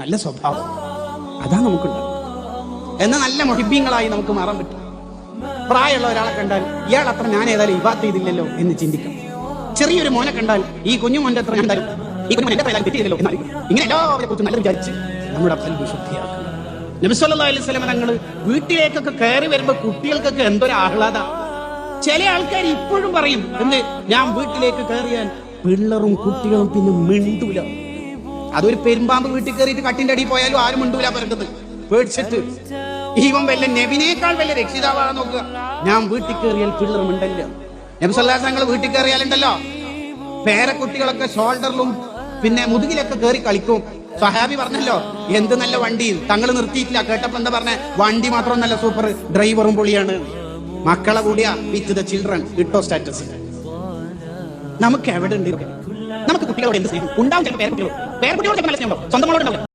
നല്ല സ്വഭാവം, അതാ നമുക്കുണ്ടാവും. എന്നാൽ നല്ല മുഹിബ്ബീങ്ങളായി നമുക്ക് മാറാൻ പറ്റും. പ്രായമുള്ള ഒരാളെ കണ്ടാൽ ഇയാൾ അത്ര ഞാൻ ഏതായാലും ഇബാദത്ത് ചെയ്തില്ലല്ലോ എന്ന് ചിന്തിക്കണം. ചെറിയൊരു മോനെ കണ്ടാൽ ഈ കുഞ്ഞു മോന്റെ അത്ര ഞാൻ ഈ കുഞ്ഞു എന്റെ തെറ്റ് ചെയ്തല്ലോ എന്നായിരിക്കും. ഇങ്ങനെ എല്ലാവരെ കുറിച്ച് നല്ല വിചാരിച്ച് നമ്മുടെ ഖൽബ് ശുദ്ധിയാക്കണം. നബി സല്ലല്ലാഹു അലൈഹി വസല്ലം തങ്ങൾ വീട്ടിലേക്കൊക്കെ കയറി വരുമ്പോ കുട്ടികൾക്കൊക്കെ എന്തൊരു ആഹ്ലാദ. ചില ആൾക്കാർ ഇപ്പോഴും പറയും, എന്ത്, ഞാൻ വീട്ടിലേക്ക് കയറിയാൽ പിള്ളറും കുട്ടികളും പിന്നെ മിണ്ടൂല. അതൊരു പെരുമ്പാമ്പ് വീട്ടിൽ കയറിയിട്ട് കട്ടിന്റെ അടിയിൽ പോയാലും ആരും മിണ്ടൂല പറയുന്നത് പേടിച്ചിട്ട്. ഇവൻ വല്ല നബിനേക്കാൾ വലിയ രക്ഷിതാവാണെന്ന് നോക്കുക. ഞാൻ വീട്ടിൽ കയറിയാൽ പിള്ളർ മിണ്ടല്ല. നബി സല്ലല്ലാഹു അലൈഹി വസല്ലം വീട്ടിൽ കയറിയാലുണ്ടല്ലോ പേരക്കുട്ടികളൊക്കെ ഷോൾഡറിലും പിന്നെ മുതുകിലൊക്കെ കയറി കളിക്കും. സഹാബി പറഞ്ഞല്ലോ, എന്ത് നല്ല വണ്ടി, തങ്ങൾ നിർത്തിയിട്ടില്ല. കേട്ടപ്പോ എന്താ പറഞ്ഞ, വണ്ടി മാത്രം നല്ല സൂപ്പർ, ഡ്രൈവറും പൊളിയാണ്. മക്കളെ കൂടിയാ വിത്ത് ദ ചിൽഡ്രൻ ഇട്ടോ സ്റ്റാറ്റസ്. നമുക്ക് എവിടെ ഉണ്ട്? നമുക്ക് കുട്ടികളോട് എന്ത് സ്നേഹം ഉണ്ടാവും? ചില പേരക്കുട്ടികളോട് നല്ല സ്നേഹം ഉണ്ടാവും, സ്വന്തം മോളോട് ഉണ്ടാവില്ല.